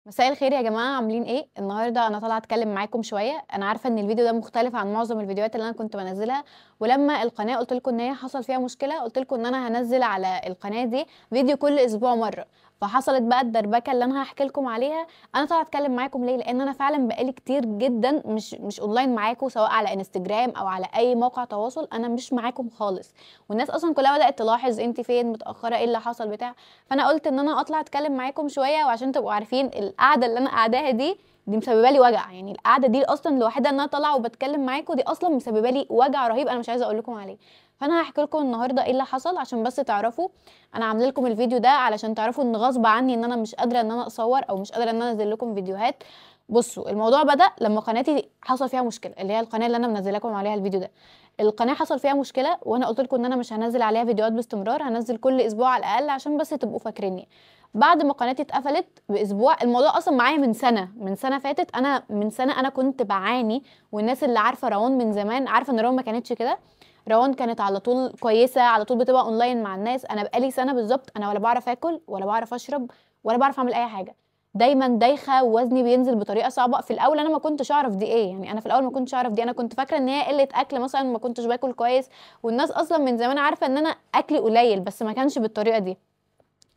مساء الخير يا جماعة، عاملين ايه؟ النهاردة انا طالعة اتكلم معاكم شوية. انا عارفة ان الفيديو ده مختلف عن معظم الفيديوهات اللي انا كنت بنزلها، ولما القناة قلت لكم ان هي حصل فيها مشكلة قلت لكم ان انا هنزل على القناة دي فيديو كل اسبوع مرة. فحصلت بقى الدربكة اللي انا هحكي لكم عليها. انا طالعة اتكلم معاكم ليه؟ لان انا فعلا بقالي كتير جدا مش اونلاين معاكم، سواء على انستجرام او على اي موقع تواصل. انا مش معاكم خالص، والناس اصلا كلها بدأت تلاحظ انت فين متأخرة، ايه اللي حصل بتاع. فانا قلت ان انا اطلع اتكلم معاكم شويه، وعشان تبقوا عارفين القعده اللي انا قاعداها دي مسببه لي وجع. يعني القعده دي اصلا الوحيده ان انا طالعه وبتكلم معاكم دي اصلا مسببه لي وجع رهيب، انا مش عايزه اقول لكم عليه. فانا هحكي لكم النهارده ايه اللي حصل عشان بس تعرفوا. انا عامله لكم الفيديو ده علشان تعرفوا ان غصب عني ان انا مش قادره ان انا اصور او مش قادره ان انا انزل لكم فيديوهات. بصوا، الموضوع بدأ لما قناتي حصل فيها مشكله، اللي هي القناه اللي انا منزله لكم عليها الفيديو ده. القناه حصل فيها مشكله، وانا قلت لكم ان انا مش هنزل عليها فيديوهات باستمرار، هنزل كل اسبوع على الاقل عشان بس تبقوا فاكريني. بعد ما قناتي اتقفلت باسبوع، الموضوع اصلا معايا من سنه فاتت. انا من سنه انا كنت بعاني. والناس اللي عارفه روان من زمان عارفه ان روان ما كانتش كده. روان كانت على طول كويسه، على طول بتبقى اونلاين مع الناس. انا بقالي سنه بالظبط انا ولا بعرف اكل ولا بعرف اشرب ولا بعرف اعمل اي حاجه. دايما دايخه، ووزني بينزل بطريقه صعبه. في الاول انا ما كنتش اعرف دي ايه، يعني انا في الاول ما كنتش اعرف دي، انا كنت فاكره ان هي قله اكل مثلا، ما كنتش باكل كويس. والناس اصلا من زمان عارفه ان انا اكلي قليل، بس ما كانش بالطريقه دي.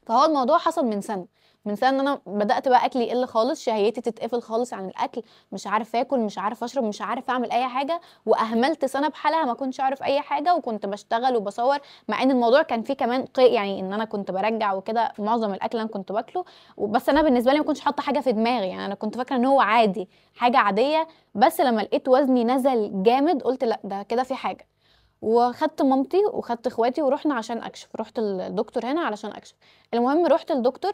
فهو الموضوع حصل من سنه ان انا بدات بقى اكلي يقل خالص، شهيتي تتقفل خالص عن الاكل. مش عارف اكل، مش عارف اشرب، مش عارف اعمل اي حاجه. واهملت سنه بحالها ما كنتش اعرف اي حاجه، وكنت بشتغل وبصور. مع ان الموضوع كان فيه كمان يعني ان انا كنت برجع وكده معظم الاكل اللي انا كنت باكله. بس انا بالنسبه لي ما كنتش حاطه حاجه في دماغي، يعني انا كنت فاكره ان هو عادي، حاجه عاديه. بس لما لقيت وزني نزل جامد قلت لا، ده كده في حاجه. وخدت مامتي وخدت اخواتي ورحنا عشان اكشف، رحت الدكتور هنا علشان اكشف. المهم رحت الدكتور،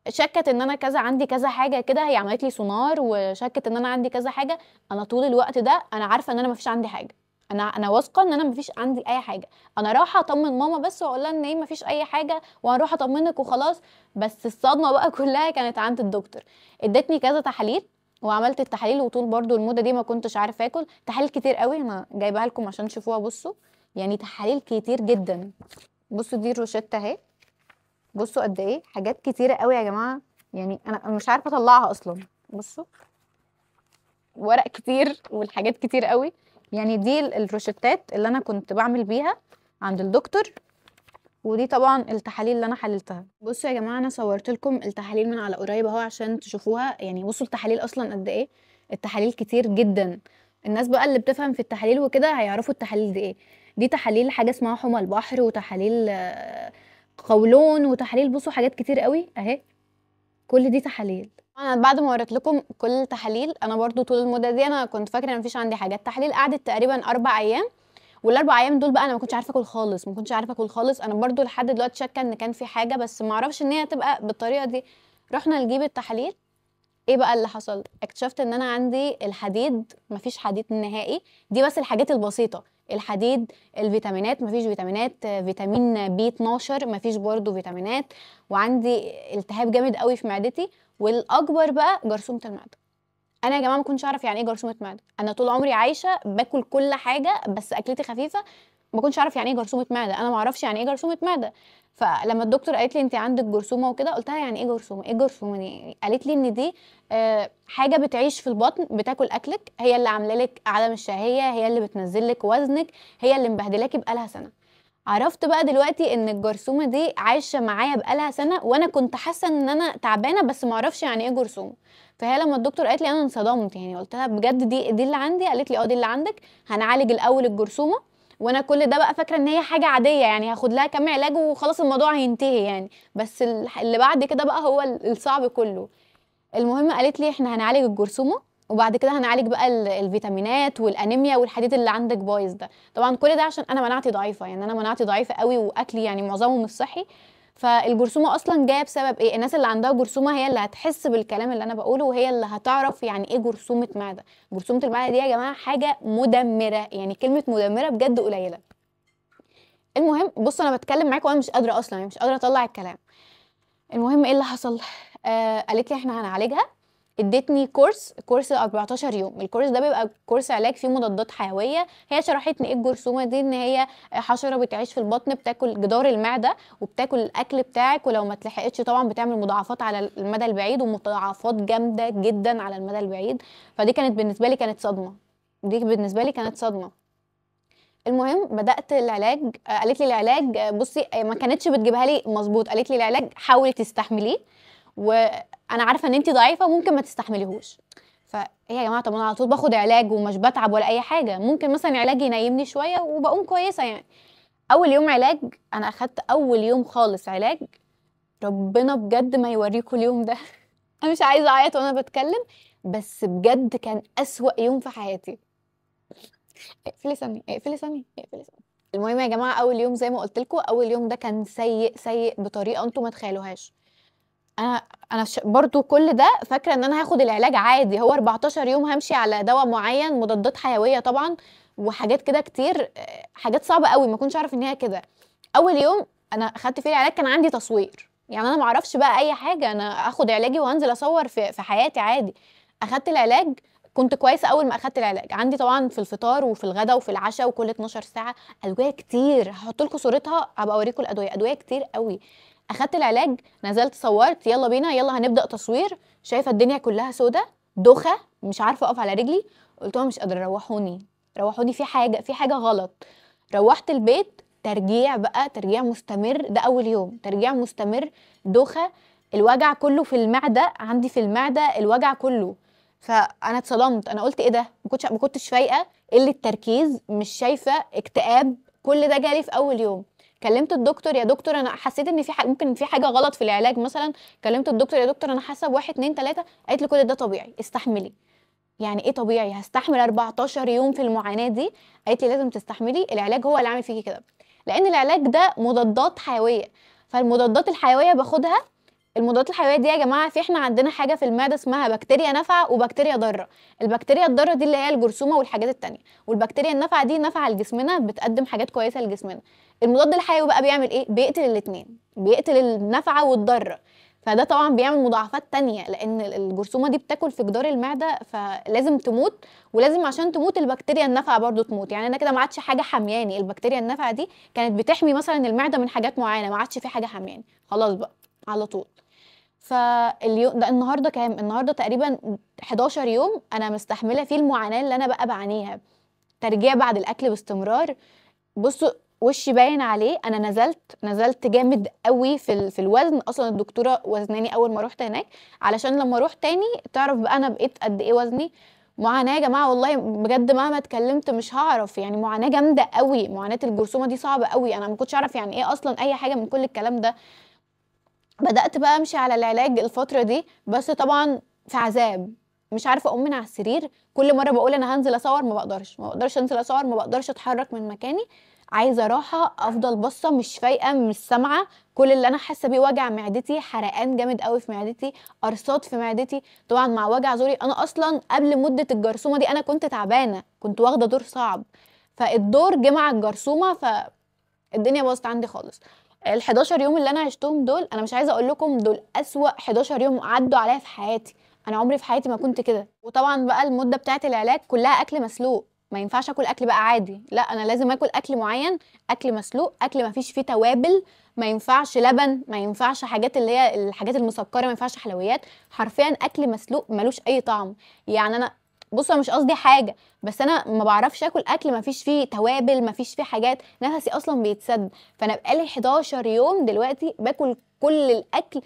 شكت ان انا كذا، عندي كذا حاجه كده. هي عملت لي سونار وشكت ان انا عندي كذا حاجه. انا طول الوقت ده انا عارفه ان انا مفيش عندي حاجه. انا واثقه ان انا مفيش عندي اي حاجه. انا رايحه اطمن ماما بس واقول لها ان ايه مفيش اي حاجه، وهروح اطمنك وخلاص. بس الصدمه بقى كلها كانت عند الدكتور. ادتني كذا تحاليل وعملت التحاليل، وطول برضو المده دي ما كنتش عارفه اكل. تحاليل كتير قوي، انا جايبها لكم عشان تشوفوها. بصوا، يعني تحاليل كتير جدا. بصوا دي الروشته اهي. بصوا قد ايه حاجات كتيره قوي يا جماعه. يعني انا مش عارفه اطلعها اصلا. بصوا، ورق كتير والحاجات كتير قوي. يعني دي الروشتات اللي انا كنت بعمل بيها عند الدكتور. ودي طبعا التحاليل اللي انا حللتها. بصوا يا جماعه، انا صورت لكم التحاليل من على قريب اهو عشان تشوفوها. يعني بصوا التحاليل اصلا قد ايه. التحاليل كتير جدا. الناس بقى اللي بتفهم في التحاليل وكده هيعرفوا التحاليل دي ايه. دي تحاليل حاجه اسمها حمى البحر، وتحاليل قولون، وتحاليل. بصوا حاجات كتير قوي اهي. كل دي تحاليل. انا بعد ما وريت لكم كل التحاليل، انا برضو طول المده دي انا كنت فاكره ان مفيش عندي حاجه. التحاليل قعدت تقريبا 4 ايام، والاربع ايام دول بقى انا ما كنتش عارفه اكل خالص، ما كنتش عارفه اكل خالص. انا برضو لحد دلوقتي شاكه ان كان في حاجه، بس ما اعرفش ان هي تبقى بالطريقه دي. رحنا نجيب التحاليل. ايه بقى اللي حصل؟ اكتشفت ان انا عندي الحديد، مفيش حديد نهائي. دي بس الحاجات البسيطه. الحديد، الفيتامينات مفيش فيتامينات، فيتامين بي 12 مفيش برضو فيتامينات. وعندي التهاب جامد قوي في معدتي. والاكبر بقى جرثومه المعده. انا يا جماعه ما كنتش اعرف يعني ايه جرثومه معده. انا طول عمري عايشه باكل كل حاجه بس اكلتي خفيفه. ما كنتش اعرف يعني ايه جرثومه معده، انا ما اعرفش يعني ايه جرثومه معده. فلما الدكتور قالت لي انت عندك جرثومه وكده، قلت لها يعني ايه جرثومه؟ ايه الجرثومه دي؟ قالت لي ان دي حاجه بتعيش في البطن، بتاكل اكلك، هي اللي عامله لك عدم الشهيه، هي اللي بتنزل لك وزنك، هي اللي مبهدلاكي بقالها سنه. عرفت بقى دلوقتي ان الجرثومه دي عايشه معايا بقالها سنه، وانا كنت حاسه ان انا تعبانه بس ما اعرفش يعني ايه جرثومه. فهي لما الدكتور قالت لي انا انصدمت، يعني قلت لها بجد دي اللي عندي؟ قالت لي اه دي اللي عندك. هنعالج الاول الجرثومه. وانا كل ده بقى فاكره ان هي حاجه عاديه، يعني هاخد لها كام علاج وخلاص الموضوع هينتهي يعني. بس اللي بعد كده بقى هو الصعب كله. المهم قالت لي احنا هنعالج الجرثومه، وبعد كده هنعالج بقى الفيتامينات والانيميا والحديد اللي عندك بايظ ده. طبعا كل ده عشان انا مناعتي ضعيفه، يعني انا مناعتي ضعيفه قوي واكلي يعني معظمه مش صحي. فالجرثومه اصلا جايه بسبب ايه؟ الناس اللي عندها جرثومه هي اللي هتحس بالكلام اللي انا بقوله، وهي اللي هتعرف يعني ايه جرثومه معده. جرثومه المعده دي يا جماعه حاجه مدمره، يعني كلمه مدمره بجد قليله. المهم بص، انا بتكلم معاك وانا مش قادره اصلا، يعني مش قادره اطلع الكلام. المهم ايه اللي حصل؟ قالت لي احنا هنعالجها. ادتني كورس 14 يوم. الكورس ده بيبقى كورس علاج فيه مضادات حيويه. هي شرحتني ايه الجرثومه دي، ان هي حشره بتعيش في البطن، بتاكل جدار المعده وبتاكل الاكل بتاعك، ولو ما اتلحقتش طبعا بتعمل مضاعفات على المدى البعيد، ومضاعفات جامده جدا على المدى البعيد. فدي كانت بالنسبه لي كانت صدمه، دي بالنسبه لي كانت صدمه. المهم بدات العلاج. قالت لي العلاج بصي ما كانتش بتجيبها لي مظبوط، قالت لي العلاج حاولي تستحمليه، وانا عارفه ان انت ضعيفه ممكن ما تستحمليهوش. فايه يا جماعه، طب انا على طول باخد علاج ومش بتعب ولا اي حاجه، ممكن مثلا علاج ينيمني شويه وبقوم كويسه يعني. اول يوم علاج، انا اخدت اول يوم خالص علاج، ربنا بجد ما يوريكم اليوم ده. انا مش عايزه اعيط وانا بتكلم، بس بجد كان اسوأ يوم في حياتي. اقفلي ثانيه، اقفلي ثانيه، اقفلي ثانيه. المهم يا جماعه، اول يوم زي ما قلت لكم، اول يوم ده كان سيء سيء بطريقه انتم ما تخيلوهاش. انا برضو كل ده فاكره ان انا هاخد العلاج عادي، هو 14 يوم همشي على دواء معين، مضادات حيويه طبعا وحاجات كده كتير، حاجات صعبه قوي ما كنتش اعرف ان هي كده. اول يوم انا اخدت فيه العلاج كان عندي تصوير، يعني انا ما اعرفش بقى اي حاجه، انا اخد علاجي وهنزل اصور في حياتي عادي. اخدت العلاج، كنت كويسه اول ما اخدت العلاج. عندي طبعا في الفطار وفي الغداء وفي العشاء وكل 12 ساعه ادويه كتير، هحط لكم صورتها ابقى اوريكم الادويه، ادويه كتير قوي. اخدت العلاج، نزلت صورت، يلا بينا يلا هنبدا تصوير، شايفه الدنيا كلها سودة دوخه، مش عارفه اقف على رجلي. قلت لهم مش قادره، روحوني روحوني، في حاجه غلط. روحت البيت، ترجيع بقى، ترجيع مستمر، ده اول يوم ترجيع مستمر، دوخه، الوجع كله في المعده، عندي في المعده الوجع كله. فانا اتصدمت، انا قلت ايه ده، ما كنتش فايقه، قله تركيز، مش شايفه، اكتئاب، كل ده جالي في اول يوم. كلمت الدكتور، يا دكتور انا حسيت ان في ممكن في حاجه غلط في العلاج مثلا. كلمت الدكتور، يا دكتور انا حاسه بواحد اتنين تلاته. قالت لي كل ده طبيعي، استحملي. يعني ايه طبيعي؟ هستحمل 14 يوم في المعاناه دي؟ قالت لي لازم تستحملي، العلاج هو اللي عامل فيكي كده، لان العلاج ده مضادات حيويه، فالمضادات الحيويه باخدها. المضادات الحيويه دي يا جماعه، في احنا عندنا حاجه في المعده اسمها بكتيريا نافعه وبكتيريا ضاره. البكتيريا الضاره دي اللي هي الجرثومه والحاجات التانية، والبكتيريا النافعه دي نافعه لجسمنا، بتقدم حاجات كويسه لجسمنا. المضاد الحيوي بقى بيعمل ايه؟ بيقتل الاثنين، بيقتل النافعه والضاره. فده طبعا بيعمل مضاعفات تانية، لان الجرثومه دي بتاكل في جدار المعده فلازم تموت، ولازم عشان تموت البكتيريا النافعه برضو تموت. يعني انا كده ما عادش حاجه حمياني، البكتيريا النافعه دي كانت بتحمي مثلا المعده من حاجات معينه، ما عادش في حاجه حمياني خلاص بقى على طول. فاليوم ده النهارده كام؟ النهارده تقريبا 11 يوم انا مستحمله فيه المعاناه اللي انا بقى بعانيها. ترجيع بعد الاكل باستمرار، بصوا وشي باين عليه، انا نزلت جامد قوي في الوزن. اصلا الدكتوره وزناني اول ما رحت هناك، علشان لما اروح تاني تعرف بقى انا بقيت قد ايه وزني. معاناه يا جماعه والله بجد، مهما اتكلمت مش هعرف، يعني معاناه جامده قوي، معاناه الجرثومه دي صعبه قوي، انا ما كنتش اعرف يعني ايه اصلا اي حاجه من كل الكلام ده. بدأت بقى امشي على العلاج الفترة دي، بس طبعا في عذاب، مش عارفة اقوم من على السرير. كل مرة بقول انا هنزل اصور، ما بقدرش انزل اصور، ما بقدرش اتحرك من مكاني، عايزة راحة، افضل باصة مش فايقة مش سامعة. كل اللي انا حاسة بيه وجع معدتي، حرقان جامد قوي في معدتي، قرصات في معدتي، طبعا مع وجع زوري. انا اصلا قبل مدة الجرثومة دي انا كنت تعبانة، كنت واخدة دور صعب، فالدور جه مع الجرثومة، الدنيا باظت عندي خالص. ال 11 يوم اللي انا عشتهم دول، انا مش عايزه اقول لكم دول اسوأ 11 يوم عدوا عليا في حياتي. انا عمري في حياتي ما كنت كده. وطبعا بقى المده بتاعه العلاج كلها اكل مسلوق، ما ينفعش اكل اكل بقى عادي، لا انا لازم اكل اكل معين، اكل مسلوق، اكل ما فيش فيه توابل، ما ينفعش لبن، ما ينفعش حاجات اللي هي الحاجات المسكره، ما ينفعش حلويات، حرفيا اكل مسلوق ملوش اي طعم. يعني انا، بصوا مش قصدي حاجه، بس انا ما بعرفش اكل اكل ما فيش فيه توابل، ما فيش فيه حاجات، نفسي اصلا بيتسد. فانا بقالي 11 يوم دلوقتي باكل كل الاكل،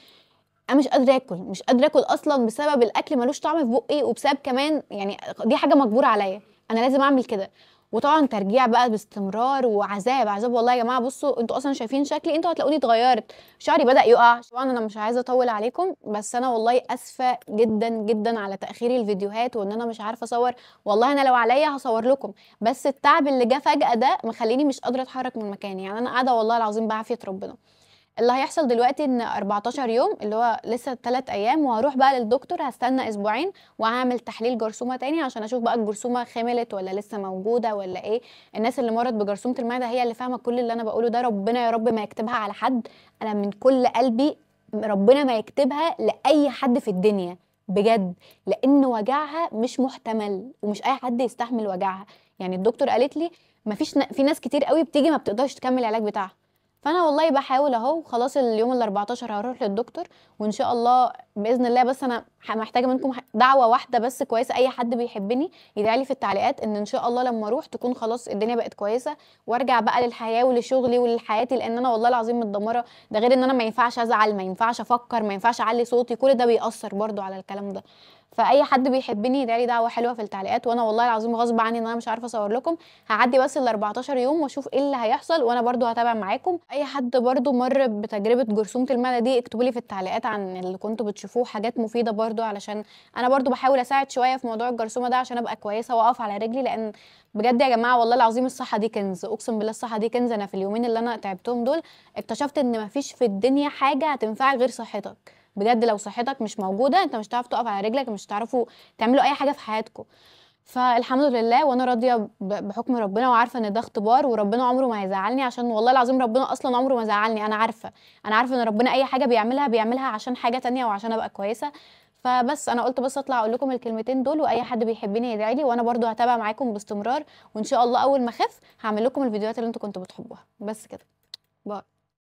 انا مش قادره اكل اصلا، بسبب الاكل ملوش طعم في بقي، وبسبب كمان يعني دي حاجه مجبوره عليا، انا لازم اعمل كده. وطبعا ترجيع بقى باستمرار، وعذاب عذاب والله يا جماعه. بصوا انتوا اصلا شايفين شكلي، انتوا هتلاقوني اتغيرت، شعري بدأ يقع. طبعا انا مش عايزه اطول عليكم، بس انا والله اسفه جدا جدا على تاخير الفيديوهات، وان انا مش عارفه اصور. والله انا لو عليا هصور لكم، بس التعب اللي جه فجأة ده مخليني مش قادره اتحرك من مكاني، يعني انا قاعده والله العظيم بعافيه ربنا. اللي هيحصل دلوقتي ان 14 يوم اللي هو لسه 3 ايام، وهروح بقى للدكتور، هستنى اسبوعين وهعمل تحليل جرثومه تاني عشان اشوف بقى الجرثومه خملت ولا لسه موجوده ولا ايه. الناس اللي مرت بجرثومه المعده هي اللي فاهمه كل اللي انا بقوله ده، ربنا يا رب ما يكتبها على حد، انا من كل قلبي ربنا ما يكتبها لاي حد في الدنيا، بجد، لان وجعها مش محتمل ومش اي حد يستحمل وجعها. يعني الدكتور قالت لي مفيش في ناس كتير قوي بتيجي ما بتقدرش تكمل العلاج بتاعها. فانا والله بحاول اهو، خلاص اليوم ال 14 هروح للدكتور وان شاء الله باذن الله. بس انا محتاجه منكم دعوه واحده بس كويسه، اي حد بيحبني يدعي لي في التعليقات ان شاء الله لما اروح تكون خلاص الدنيا بقت كويسه، وارجع بقى للحياه ولشغلي ولحياتي، لان انا والله العظيم متدمره. ده غير ان انا ما ينفعش ازعل، ما ينفعش افكر، ما ينفعش اعلي صوتي، كل ده بيأثر برضو على الكلام ده. فاي حد بيحبني يدعي لي دعوه حلوه في التعليقات، وانا والله العظيم غصب عني ان انا مش عارفه اصور لكم. هعدي بس ال 14 يوم واشوف ايه اللي هيحصل، وانا برضو هتابع معاكم. اي حد برضو مر بتجربه جرثومه المعده دي اكتبوا لي في التعليقات عن اللي كنتوا بتشوفوه، حاجات مفيده برضو، علشان انا برضو بحاول اساعد شويه في موضوع الجرثومه ده عشان ابقى كويسه واقف على رجلي. لان بجد يا جماعه والله العظيم الصحه دي كنز، اقسم بالله الصحه دي كنز. انا في اليومين اللي انا تعبتهم دول اكتشفت ان مفيش في الدنيا حاجه هتنفعك غير صحتك. بجد لو صحتك مش موجوده انت مش هتعرف تقف على رجلك، مش هتعرفوا تعملوا اي حاجه في حياتكم. فالحمد لله وانا راضيه بحكم ربنا، وعارفه ان ده اختبار وربنا عمره ما هيزعلني، عشان والله العظيم ربنا اصلا عمره ما زعلني. انا عارفه، انا عارفه ان ربنا اي حاجه بيعملها عشان حاجه تانية وعشان ابقى كويسه. فبس انا قلت بس اطلع اقول لكم الكلمتين دول، واي حد بيحبني يدعي لي، وانا برضو هتابع معاكم باستمرار. وان شاء الله اول ما اخف هعمل لكم الفيديوهات اللي انتوا كنتوا بتحبوها. بس كده، باي.